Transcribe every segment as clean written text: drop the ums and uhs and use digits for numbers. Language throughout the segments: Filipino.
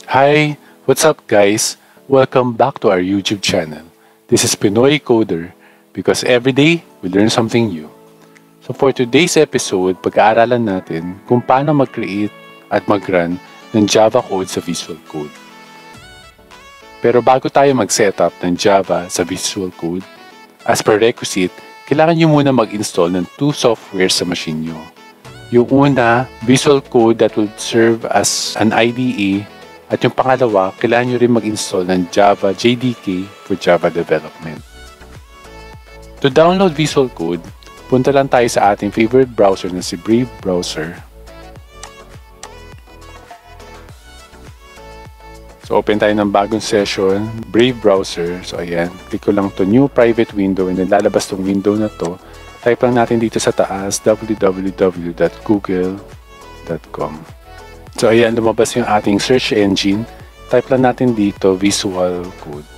Hi, what's up guys? Welcome back to our YouTube channel. This is Pinoy Coder because every day we learn something new. So for today's episode, pag-aaralan natin kung paano mag-create at mag-run ng Java code sa Visual Code. Pero bago tayo mag-setup ng Java sa Visual Code, as prerequisite, kailangan nyo muna mag-install ng two software sa machine nyo. Yung una, Visual Code that will serve as an IDE, at yung pangalawa, kailangan nyo rin mag-install ng Java JDK for Java development. To download Visual Code, punta lang tayo sa ating favorite browser na si Brave browser. So open tayo ng bagong session, Brave browser. So ayan, click ko lang to new private window and then lalabas tong window na to. Type lang natin dito sa taas www.google.com. So ayan, lumabas yung ating search engine. Type lang natin dito Visual Code.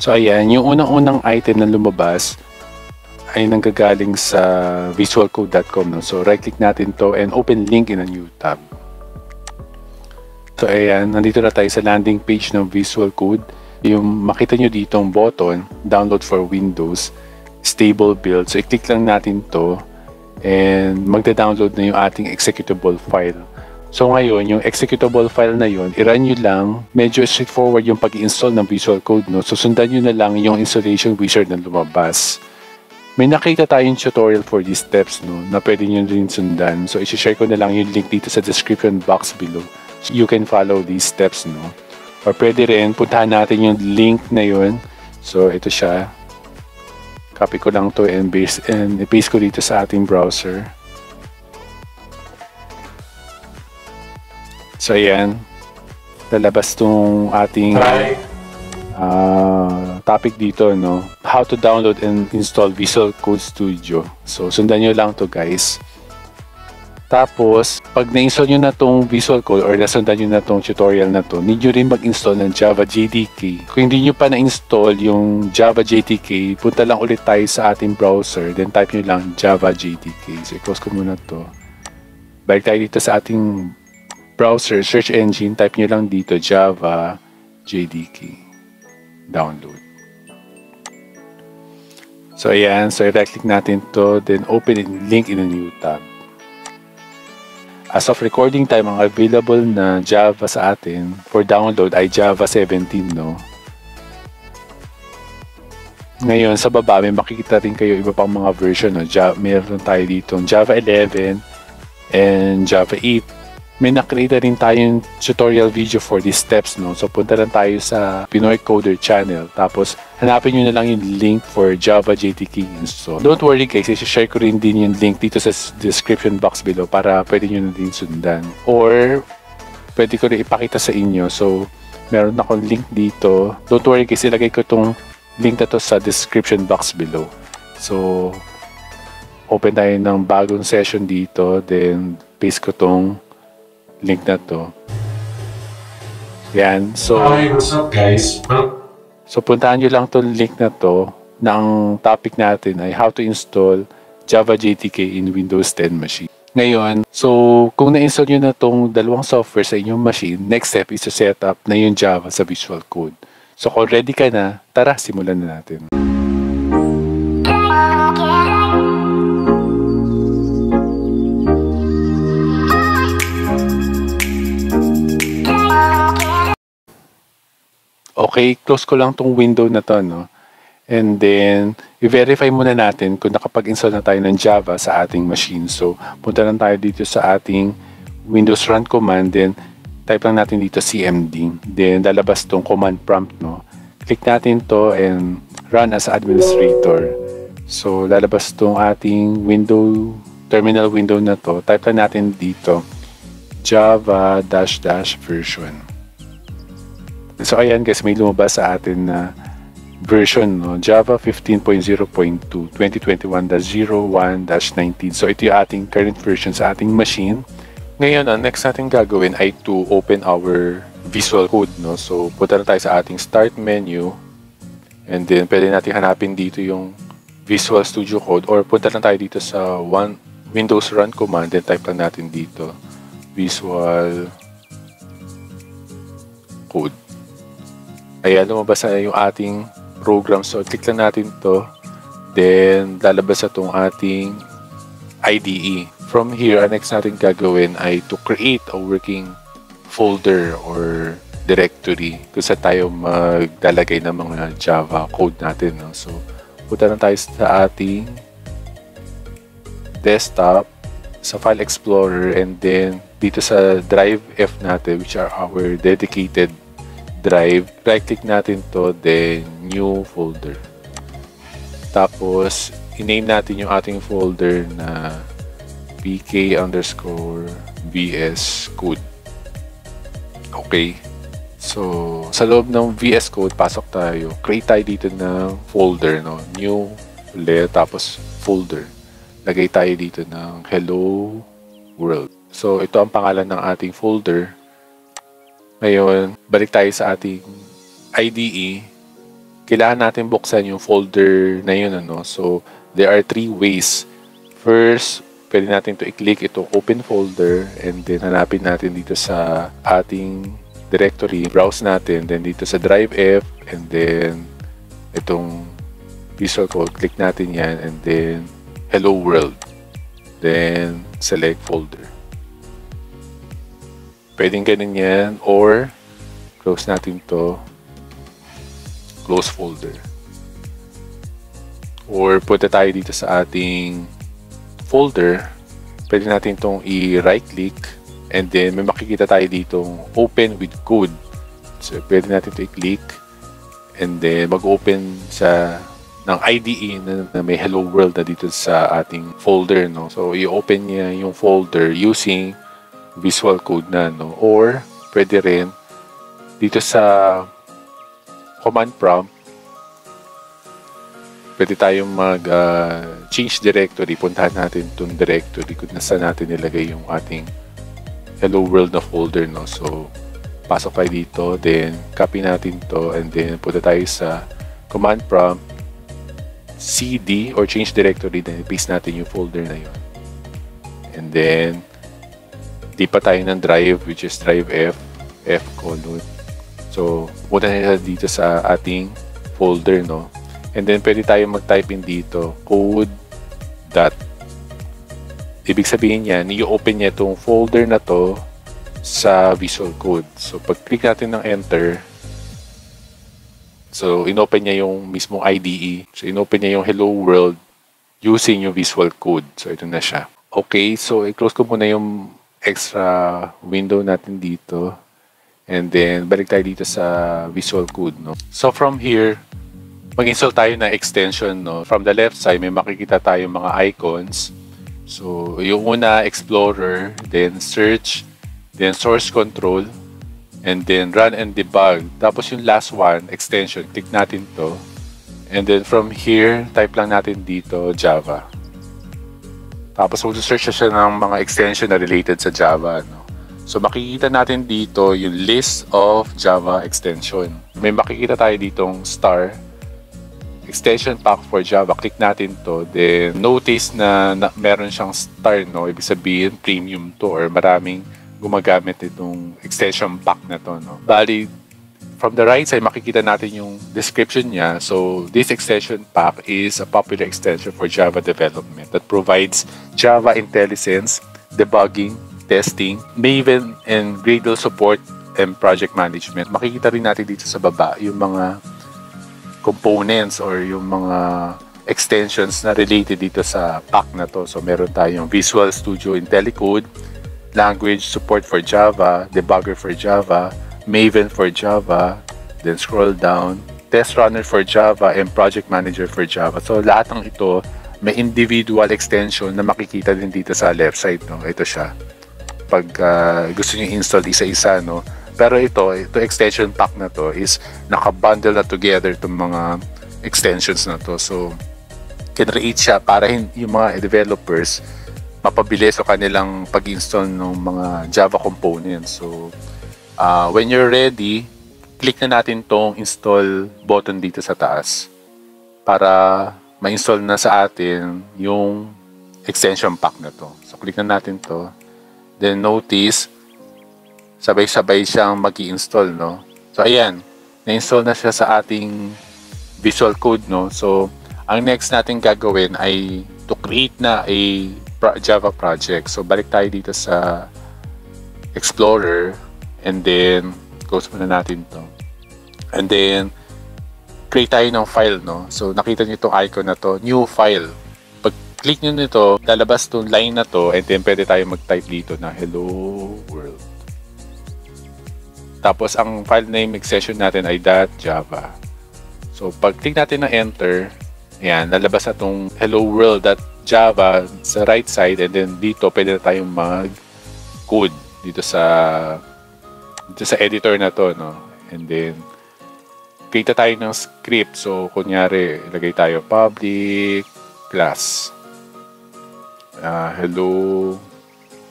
So ayan, yung unang-unang item na lumabas ay nanggagaling sa visualcode.com. No? So right click natin to and open link in a new tab. So ayan, nandito na tayo sa landing page ng Visual Code. Yung makita nyo dito ang button, download for Windows, stable build. So i-click lang natin to and magda-download na yung ating executable file. So ngayon, yung executable file na yun, i-run nyo lang. Medyo straightforward yung pag-install ng Visual Code. No? So sundan nyo na lang yung installation wizard na lumabas. May nakita tayong tutorial for these steps, no, na pwede nyo rin sundan. So isi-share ko na lang yung link dito sa description box below. So you can follow these steps, no. Or pwede rin, puntahan natin yung link na yun. So ito siya. Copy ko lang to and paste ko dito sa ating browser. So ayan, lalabas tong ating topic dito, no? How to download and install Visual Code Studio. So sundan nyo lang to guys. Tapos, pag na-install nyo na tong Visual Code or nasundan nyo na tong tutorial na to, need nyo rin mag-install ng Java JDK. Kung hindi nyo pa na-install yung Java JDK, punta lang ulit tayo sa ating browser, then type nyo lang Java JDK. So i-close ko muna to. Balik tayo dito sa ating browser, search engine, type nyo lang dito Java JDK. Download. So ayan, so i-right click natin to, then open in link in a new tab. As of recording time, ang available na Java sa atin for download ay Java 17, no? Ngayon, sa baba, may makikita rin kayo iba pang mga version, no? Meron tayo dito Java 11 and Java 8. May nakreate rin tayong tutorial video for these steps, no? So punta lang tayo sa Pinoy Coder channel. Tapos hanapin nyo na lang yung link for Java JDK install. Don't worry guys, i-share ko rin din yung link dito sa description box below para pwede nyo na din sundan. Or pwede ko rin ipakita sa inyo. So meron akong link dito. Don't worry guys, ilagay ko tong link na to sa description box below. So open tayo ng bagong session dito. Then paste ko tong link na to. Yan. So, hi, what's up guys? So puntahan nyo lang tong link na to. Na ang topic natin ay how to install Java JDK in Windows 10 machine. Ngayon, so kung na-install nyo na tong dalawang software sa inyong machine, next step is to set up na yung Java sa Visual Code. So kung ready ka na, tara, simulan na natin. Okay, close ko lang tong window na to, no? And then, i-verify muna natin kung nakapag-install na tayo ng Java sa ating machine. So, punta lang tayo dito sa ating Windows Run command, then type lang natin dito cmd. Then, lalabas tong command prompt, no? Click natin to and run as administrator. So, lalabas tong ating terminal window na to. Type lang natin dito java -- version. So ayan guys, may lumabas sa atin na version, no? Java 15.0.2 2021-01-19. So ito yung ating current version sa ating machine. Ngayon, ang next natin gagawin ay to open our Visual Code, no? So punta na tayo sa ating start menu and then pwede natin hanapin dito yung Visual Studio Code or punta lang tayo dito sa Windows Run command and type lang natin dito Visual code. Ayan, lumabas na yung ating program. So, click lang natin to. Then, lalabas na itong ating IDE. From here, ang next natin gagawin ay to create a working folder or directory kung saan tayo maglalagay ng mga Java code natin. No? So, punta na tayo sa ating desktop, sa File Explorer, and then dito sa Drive F natin, which are our dedicated drive. Right-click natin to, then New Folder. Tapos, i-name natin yung ating folder na pk_vs code. Okay. So, sa loob ng VS Code, pasok tayo. Create tayo dito ng folder, no? New ulit, tapos folder. Lagay tayo dito ng Hello World. So, ito ang pangalan ng ating folder. Ngayon, balik tayo sa ating IDE. Kailangan natin buksan yung folder na yun, ano? So, there are 3 ways. First, pwede natin to i-click itong open folder, and then hanapin natin dito sa ating directory, browse natin, then dito sa Drive F, and then itong Visual Code, click natin yan, and then Hello World, then select folder. Pwedeng ganun yan, or close natin to, close folder. Or punta tayo dito sa ating folder, pwede natin itong i-right click, and then may makikita tayo ditong open with code. So pwede natin ito i-click, and then mag-open sa ng IDE na may Hello World na dito sa ating folder, no? So i-open niya yung folder using Visual Code na, no? Or pwede rin dito sa command prompt, pwede tayong change directory. Puntahan natin itong directory kung nasaan natin nilagay yung ating Hello World na folder, no? So, pasok tayo dito, then copy natin to, and then punta tayo sa command prompt, cd or change directory, then paste natin yung folder na yun. And then, lipat tayo ng drive, which is drive F, F:. So, punta tayo dito sa ating folder, no? And then, pwede tayo mag-type in dito, code dot. Ibig sabihin yan, i-open niya itong folder na to sa Visual Code. So, pag-click natin ng enter, so, inopen niya yung mismong IDE. So, inopen niya yung Hello World using yung Visual Code. So, ito na siya. Okay, so, i-close ko muna yung extra window natin dito. And then, balik tayo dito sa Visual Code, no? So, from here, mag-install tayo ng extension, no? From the left side, may makikita tayo mga icons. So, yung una, Explorer, then Search, then Source Control, and then Run and Debug. Tapos yung last one, Extension, click natin to. And then from here, type lang natin dito, Java. Tapos mag-search siya ng mga extension na related sa Java, no? So, makikita natin dito yung list of Java extension. May makikita tayo ditong star, extension pack for Java. Click natin to. Then, notice na meron siyang star, no? Ibig sabihin, premium to or maraming gumagamit itong extension pack na to, no? Bali, from the right side, makikita natin yung description niya. So, this extension pack is a popular extension for Java development that provides Java IntelliSense, debugging, testing, Maven, and Gradle support and project management. Makikita rin natin dito sa baba yung mga components or yung mga extensions na related dito sa pack na to. So, meron tayong Visual Studio IntelliCode, language support for Java, debugger for Java, Maven for Java, then scroll down, test runner for Java, and project manager for Java. So, lahat ng ito, may individual extension na makikita din dito sa left side, no? Ito siya. Pag gusto nyo install isa-isa, no? Pero ito extension pack na to is naka-bundle na together itong mga extensions na to. So, kinreate siya para yung mga developers mapabilis sa kanilang pag-install ng mga Java components. So, when you're ready, click na natin tong install button dito sa taas para ma-install na sa atin yung extension pack na to. So, click na natin to. Then, notice, sabay-sabay siyang mag-i-install, no? So, ayan. Na-install na siya sa ating Visual Code, no? So, ang next natin gagawin ay to create na a Java project. So, balik tayo dito sa Explorer and then close muna natin to. And then, create tayo ng file, no? So, nakita niyo itong icon na to, new file. Pag click niyo nito, lalabas itong line na to and then pwede tayo mag-type dito na hello world. Tapos, ang file name extension natin ay .java. So, pag click natin na enter, ayan, lalabas na itong hello world.java sa right side and then dito pwede na tayong mag-code dito sa editor na to, no? And then, create tayo ng script. So, kunyari, ilagay tayo public class. Hello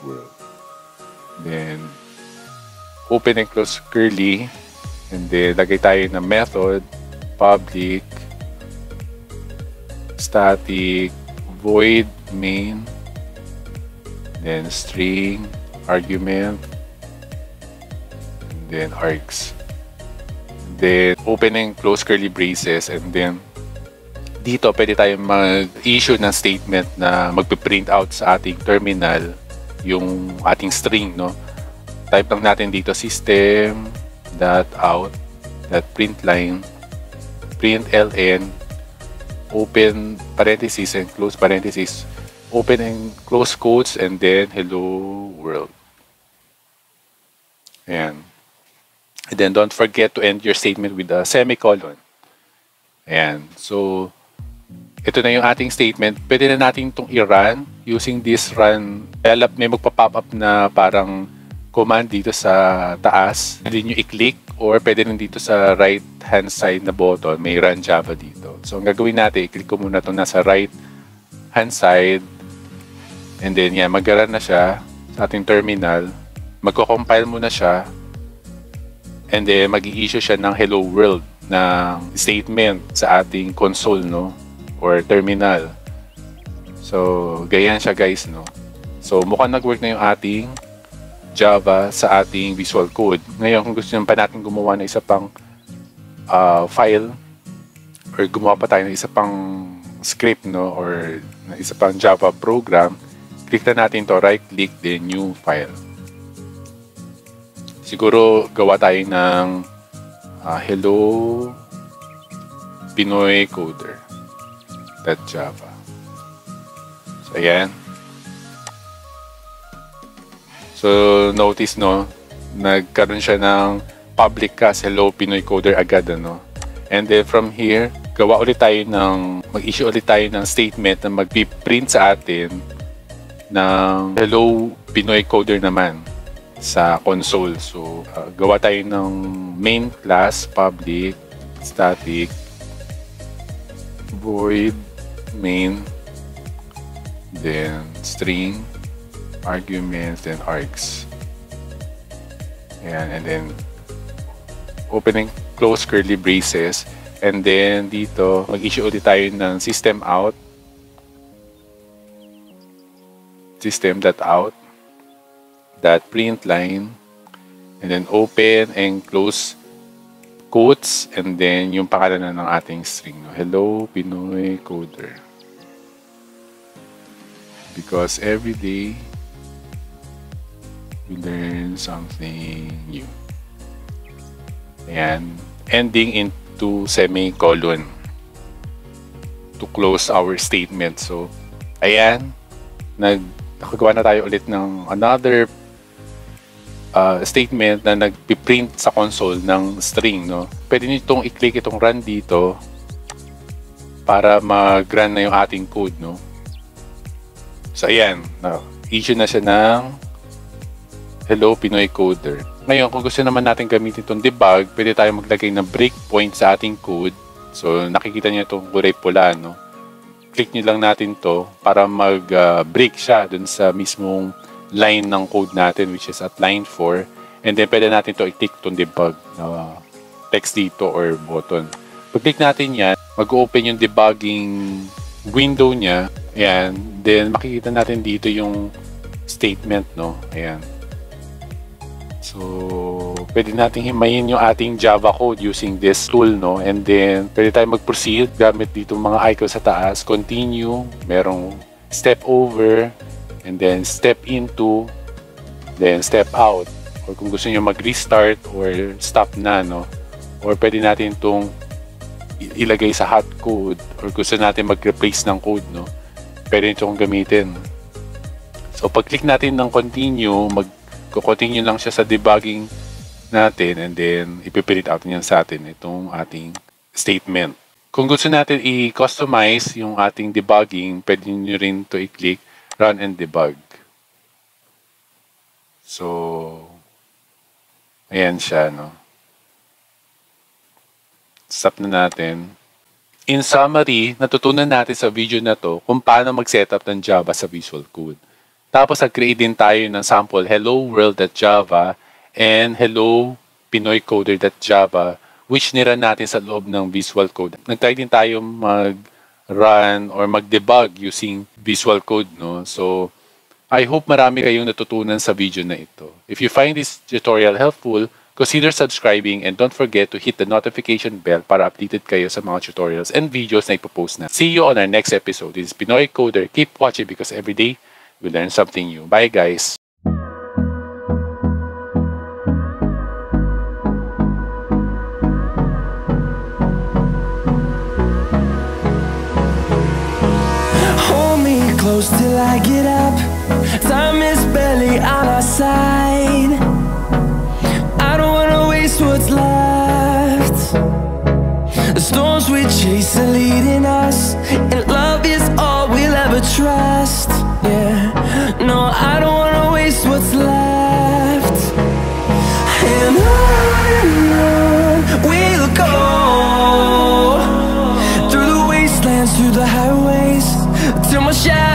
world. Then, open and close curly. And then, lagay tayo ng method, public, static, void main, then string, argument, and then args. Then, open and close curly braces, and then dito pwede tayong mag-issue ng statement na magpiprint out sa ating terminal yung ating string, no? Type lang natin dito system.out.println println open parentheses and close parentheses, open and close quotes, and then hello world. Ayan. And then don't forget to end your statement with a semicolon. Ayan. So, ito na yung ating statement. Pwede na natin itong i-run using this run. May magpa-pop up na parang command dito sa taas. Pwede nyo i-click or pwede rin dito sa right hand side na button. May run Java dito. So, ang gagawin natin, i-click ko muna itong nasa right hand side. And then, yan, mag-run na siya sa ating terminal. Magko-compile muna siya. And then, mag-i-issue siya ng hello world na statement sa ating console, no? Or terminal. So, ganyan siya, guys, no? So, mukhang nag-work na yung ating Java sa ating Visual Code. Ngayon, kung gusto nyo pa natin gumawa ng isa pang file or gumawa pa tayo ng isa pang script, no? Or isa pang Java program, click na natin to, right-click, then new file. Siguro gawa tayo ng hello Pinoy Coder.java. So, ayan. So, notice, no, nagkaroon siya ng public class hello Pinoy Coder agad, ano. And then from here, mag-issue ulit tayo ng statement na mag-print sa atin ng hello Pinoy Coder naman sa console. So, gawa tayo ng main class, public, static, void, main, then string, arguments, then args. Ayan, and then open and close curly braces. And then dito, mag-issue ulit tayo ng system.out, system.out.println, and then open and close quotes, and then yung pangalan na ng ating string, no? Hello Pinoy Coder. Because every day we learn something new. Ayan. Ending into semicolon to close our statement. So, ayan. Nakagawa na tayo ulit ng another statement na nagpiprint sa console ng string, no? Pwede nyo itong i-click itong run dito para mag-run na yung ating code, no? So, ayan. Issue na siya ng hello Pinoy Coder. Ngayon, kung gusto naman natin gamitin itong debug, pwede tayo maglagay ng breakpoint sa ating code. So, nakikita niyo itong kulay pula, no? Click nyo lang natin to para mag-break siya dun sa mismong line ng code natin, which is at line 4. And then, pwede natin to i-click itong debug na text dito or button. Pag-click natin yan, mag-open yung debugging window niya. Ayan. Then, makikita natin dito yung statement, no? Ayan. So, pwede natin himayin yung ating Java code using this tool, no? And then, pwede tayo mag-proceed gamit dito mga icons sa taas. Continue, merong step over, and then step into, then step out. Or kung gusto nyo mag-restart or stop na, no? Or pwede natin itong ilagay sa hot code or gusto natin mag-replace ng code, no? Pwede itong gamitin. So, pag-click natin ng continue, mag-continue lang siya sa debugging natin and then ipiprint out niyan sa atin itong ating statement. Kung gusto natin i-customize yung ating debugging, pwede nyo rin to i-click run and debug. So, ayan siya, no? Stop na natin. In summary, natutunan natin sa video na to kung paano mag-setup ng Java sa Visual Code. Tapos nag-create din tayo ng sample hello world.java and hello pinoycoder.java which niran natin sa loob ng Visual Code. Nag-try din tayo mag-run or mag-debug using Visual Code, no? So, I hope marami kayong natutunan sa video na ito. If you find this tutorial helpful, consider subscribing and don't forget to hit the notification bell para updated kayo sa mga tutorials and videos na ipopost na. See you on our next episode. This is Pinoy Coder. Keep watching because every day we learn something new. Bye, guys. Hold me close till I get up. Time is barely on our side. I don't wanna waste what's left. The storms we chase are leading us, and love is all we'll ever trust. Yeah, no, I don't wanna waste what's left. And on we'll go, through the wastelands, through the highways, till my shadow